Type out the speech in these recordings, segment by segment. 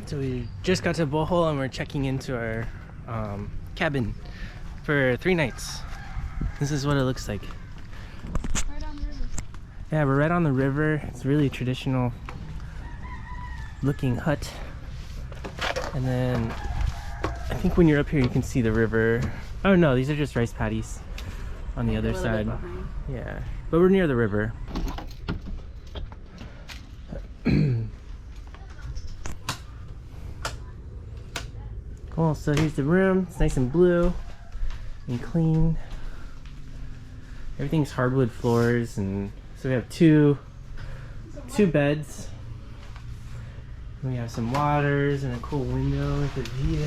So we just got to Bohol and we're checking into our cabin for 3 nights. This is what it looks like. Right on the river. Yeah, we're right on the river. It's a really traditional looking hut. And then I think when you're up here you can see the river. Oh no, these are just rice paddies on the other side. Yeah, but we're near the river. Cool, so here's the room. It's nice and blue and clean. Everything's hardwood floors, and so we have two beds. We have some waters and a cool window with a view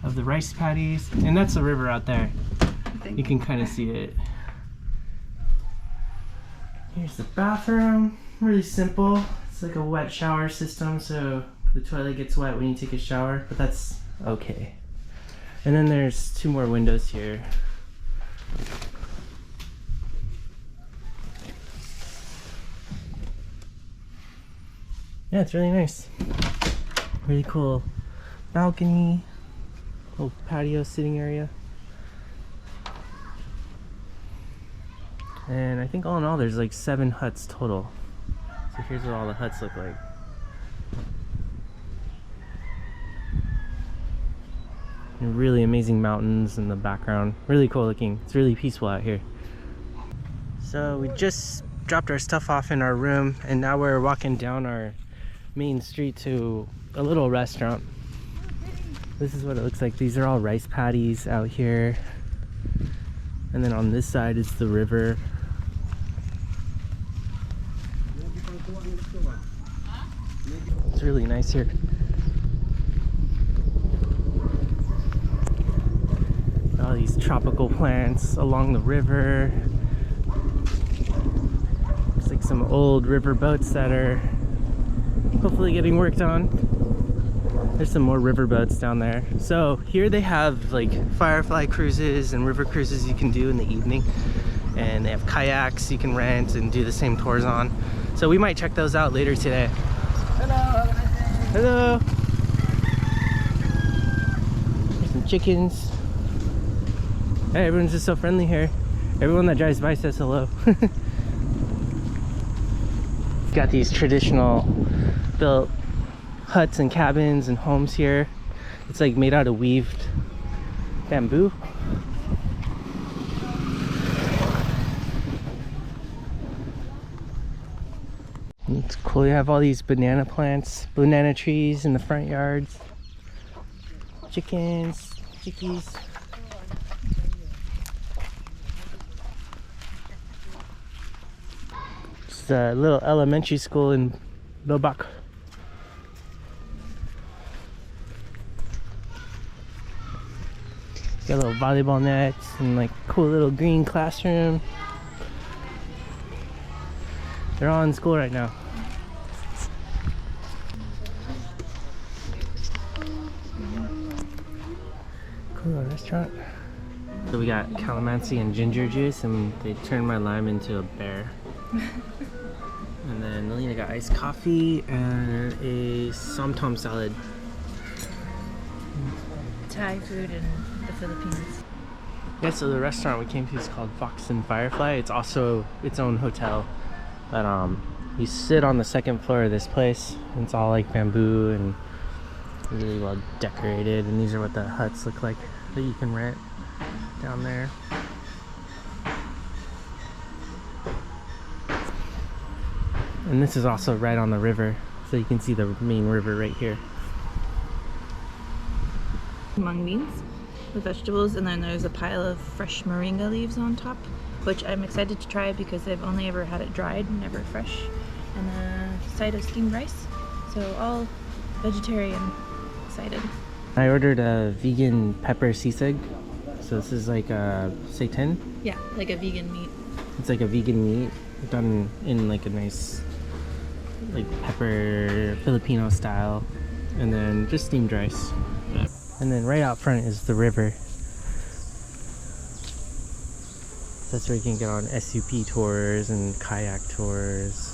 of the rice paddies, and that's the river out there. You can kind of see it. Here's the bathroom. Really simple. It's like a wet shower system, so the toilet gets wet when you take a shower, but that's okay. And then there's 2 more windows here. Yeah, it's really nice. Really cool balcony, little patio sitting area. And I think all in all there's like 7 huts total. So here's what all the huts look like. And really amazing mountains in the background. Really cool looking. It's really peaceful out here. So we just dropped our stuff off in our room and now we're walking down our main street to a little restaurant. This is what it looks like. These are all rice paddies out here. And then on this side is the river. It's really nice here. All these tropical plants along the river. Looks like some old river boats that are hopefully getting worked on. There's some more river boats down there. So here they have like Firefly cruises and river cruises you can do in the evening. And they have kayaks you can rent and do the same tours on. So we might check those out later today. Hello! Hello! There's some chickens. Hey, everyone's just so friendly here. Everyone that drives by says hello. Got these traditional built huts and cabins and homes here. It's like made out of weaved bamboo. It's cool. You have all these banana plants, banana trees in the front yards. Chickens, chickies. It's a little elementary school in Loboc. Got little volleyball nets and like cool little green classroom. They're all in school right now. Cool restaurant. So we got calamansi and ginger juice, and they turned my lime into a bear. And then Melina got iced coffee and a som tom salad. Thai food in the Philippines. Yeah, so the restaurant we came to is called Fox and Firefly. It's also its own hotel. But you sit on the 2nd floor of this place. And it's all like bamboo and really well decorated. And these are what the huts look like that you can rent down there. And this is also right on the river, so you can see the main river right here. Mung beans with vegetables, and then there's a pile of fresh moringa leaves on top, which I'm excited to try because I've only ever had it dried, never fresh. And a side of steamed rice, so all vegetarian. Excited. I ordered a vegan pepper sisig. So this is like a seitan. Yeah, like a vegan meat. It's like a vegan meat done in like a nice like pepper Filipino style, and then just steamed rice. Yeah. And then right out front is the river. That's where you can get on SUP tours and kayak tours.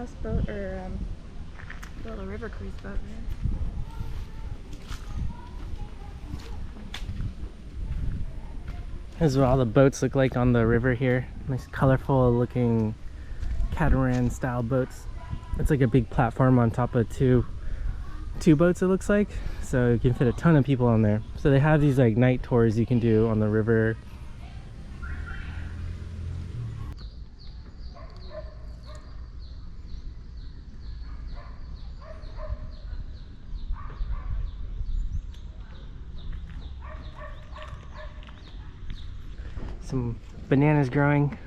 houseboat or little river cruise boat. This is what all the boats look like on the river here. Nice colorful looking catamaran style boats. It's like a big platform on top of two boats, it looks like. So you can fit a ton of people on there. So they have these like night tours you can do on the river. Some bananas growing.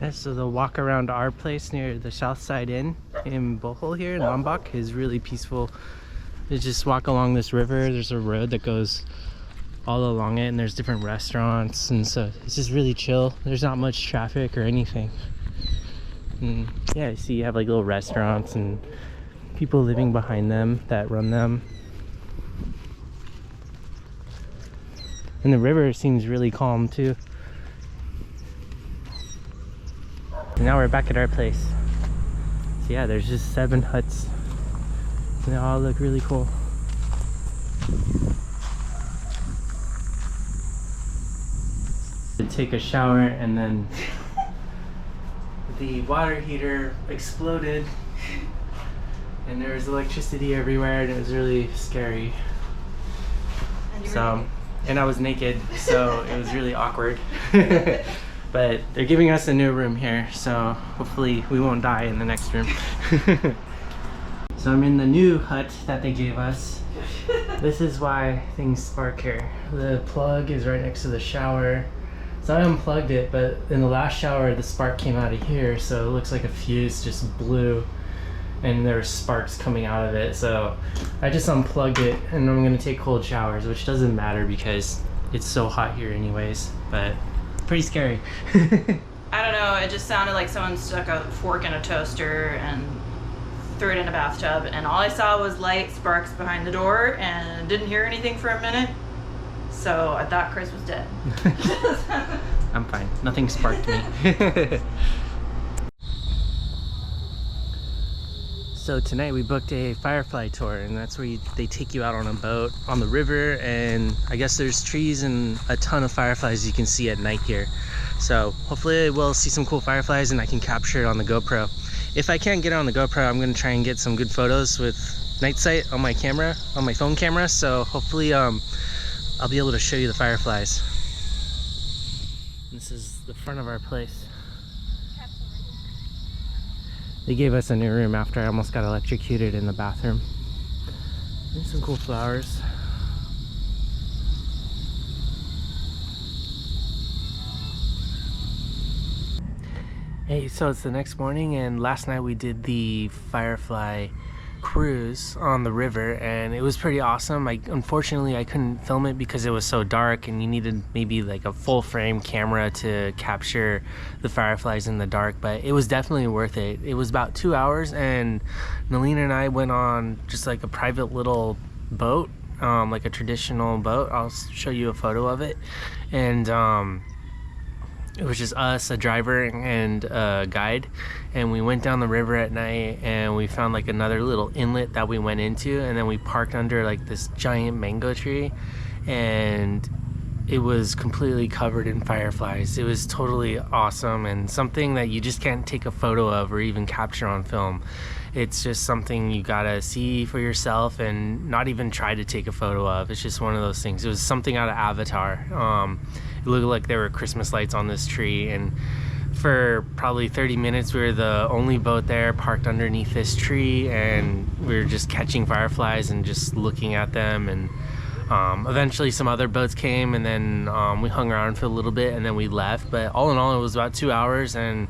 Yeah, so the walk around our place near the Southside Inn in Bohol here in Loboc is really peaceful. You just walk along this river. There's a road that goes all along it, and there's different restaurants, and so it's just really chill. There's not much traffic or anything. And yeah, you see you have like little restaurants and people living behind them that run them. And the river seems really calm too. And now we're back at our place. So yeah, there's just 7 huts. And they all look really cool. To take a shower, and then the water heater exploded. And there was electricity everywhere, and it was really scary. And I was naked, so it was really awkward. But they're giving us a new room here, so hopefully we won't die in the next room. So I'm in the new hut that they gave us. This is why things spark here. The plug is right next to the shower. So I unplugged it, but in the last shower the spark came out of here, so it looks like a fuse just blew. And there's sparks coming out of it, so I just unplugged it, and I'm gonna take cold showers, which doesn't matter because it's so hot here anyways, but pretty scary. I don't know, it just sounded like someone stuck a fork in a toaster and threw it in a bathtub, and all I saw was light sparks behind the door and didn't hear anything for a minute, so I thought Chris was dead. I'm fine, nothing sparked me. So tonight we booked a Firefly tour, and that's where they take you out on a boat on the river, and I guess there's trees and a ton of fireflies you can see at night here. So hopefully we'll see some cool fireflies and I can capture it on the GoPro. If I can't get it on the GoPro, I'm gonna try and get some good photos with night sight on my camera, on my phone camera. So hopefully I'll be able to show you the fireflies. This is the front of our place. They gave us a new room after I almost got electrocuted in the bathroom. There's some cool flowers. Hey, so it's the next morning, and last night we did the Firefly cruise on the river, and it was pretty awesome. Unfortunately I couldn't film it because it was so dark, and you needed maybe like a full frame camera to capture the fireflies in the dark, but it was definitely worth it. It was about 2 hours, and Nalina and I went on just like a private little boat, like a traditional boat. I'll show you a photo of it. And it was just us, a driver, and a guide, and we went down the river at night, and we found like another little inlet that we went into, and then we parked under like this giant mango tree, and it was completely covered in fireflies. It was totally awesome, and something that you just can't take a photo of or even capture on film. It's just something you gotta see for yourself and not even try to take a photo of. It's just one of those things. It was something out of Avatar. It looked like there were Christmas lights on this tree, and for probably 30 minutes we were the only boat there parked underneath this tree, and we were just catching fireflies and just looking at them. And eventually some other boats came, and then we hung around for a little bit, and then we left. But all in all, it was about 2 hours, and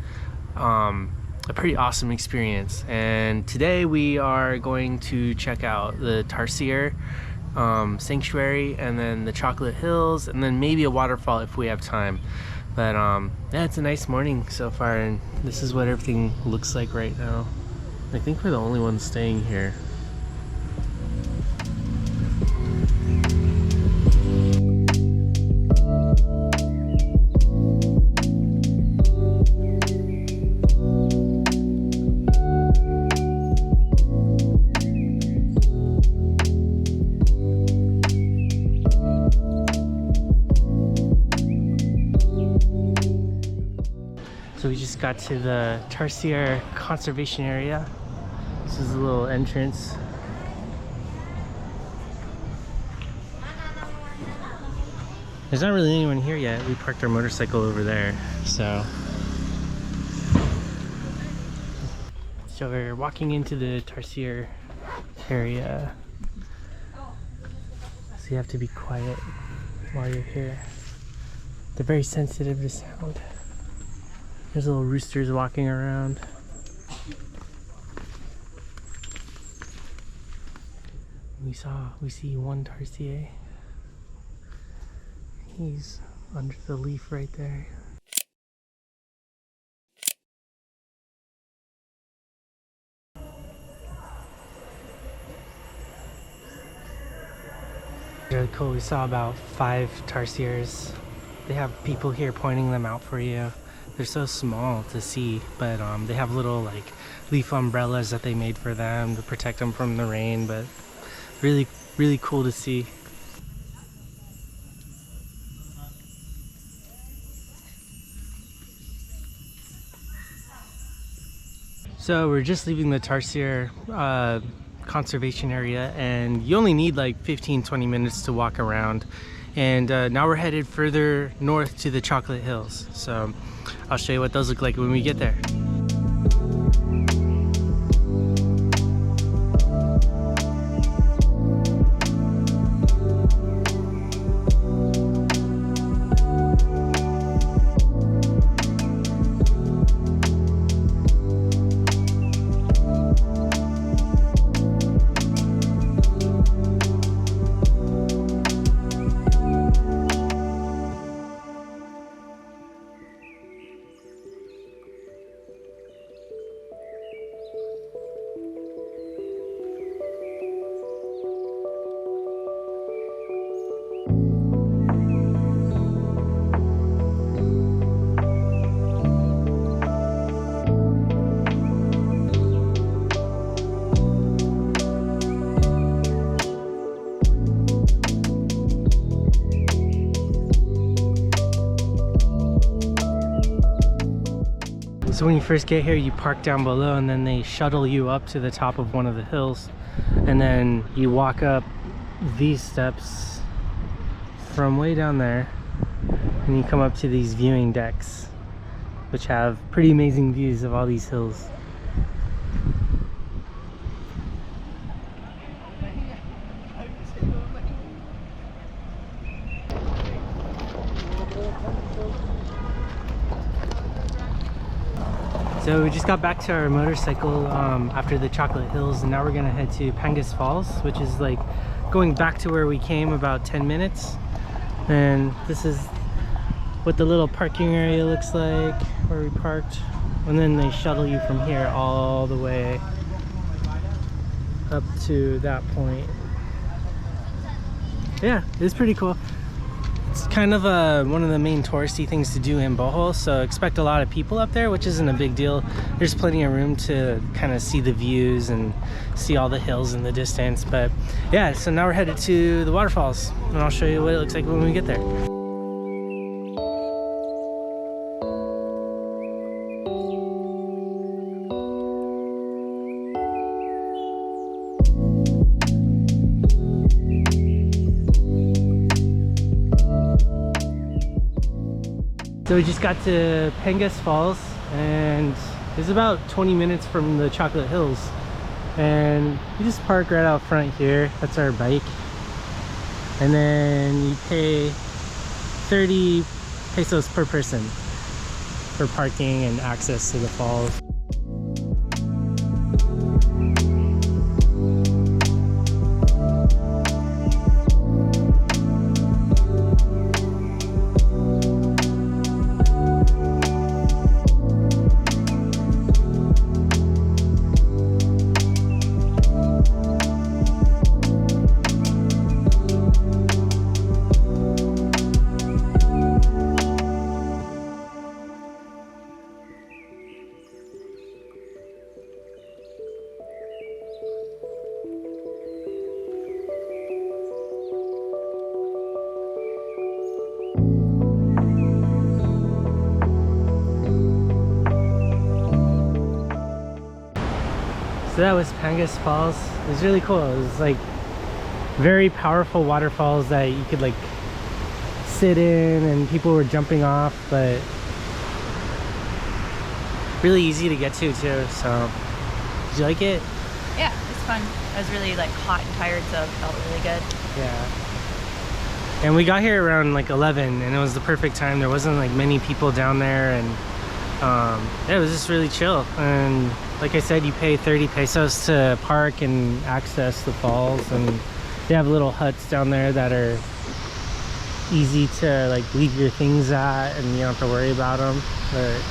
a pretty awesome experience. And today we are going to check out the Tarsier Sanctuary, and then the Chocolate Hills, and then maybe a waterfall if we have time. But yeah, it's a nice morning so far, and this is what everything looks like right now. I think we're the only ones staying here. So we just got to the Tarsier conservation area. This is a little entrance. There's not really anyone here yet. We parked our motorcycle over there, so we're walking into the Tarsier area. So you have to be quiet while you're here. They're very sensitive to sound. There's little roosters walking around. We see one Tarsier. He's under the leaf right there. Really cool. We saw about 5 Tarsiers. They have people here pointing them out for you. They're so small to see, but they have little like leaf umbrellas that they made for them to protect them from the rain, but really cool to see. So we're just leaving the Tarsier conservation area, and you only need like 15-20 minutes to walk around. And now we're headed further north to the Chocolate Hills. So I'll show you what those look like when we get there. So when you first get here, you park down below, and then they shuttle you up to the top of one of the hills, and then you walk up these steps from way down there, and you come up to these viewing decks, which have pretty amazing views of all these hills. So we just got back to our motorcycle after the Chocolate Hills, and now we're gonna head to Pangas Falls, which is like going back to where we came about 10 minutes. And this is what the little parking area looks like where we parked. And then they shuttle you from here all the way up to that point. Yeah, it's pretty cool. It's kind of one of the main touristy things to do in Bohol, so expect a lot of people up there, which isn't a big deal. There's plenty of room to kind of see the views and see all the hills in the distance. But yeah, so now we're headed to the waterfalls, and I'll show you what it looks like when we get there. So we just got to Pangas Falls, and it's about 20 minutes from the Chocolate Hills. And you just park right out front here. That's our bike. And then you pay 30 pesos per person for parking and access to the falls. So that was Pangas Falls. It was really cool. It was like very powerful waterfalls that you could like sit in, and people were jumping off, but really easy to get to too. So did you like it? Yeah, it's fun. I was really like hot and tired, so it felt really good. Yeah. And we got here around like 11, and it was the perfect time. There wasn't like many people down there, and yeah, it was just really chill. And like I said, you pay 30 pesos to park and access the falls, and they have little huts down there that are easy to like leave your things at, and you don't have to worry about them. But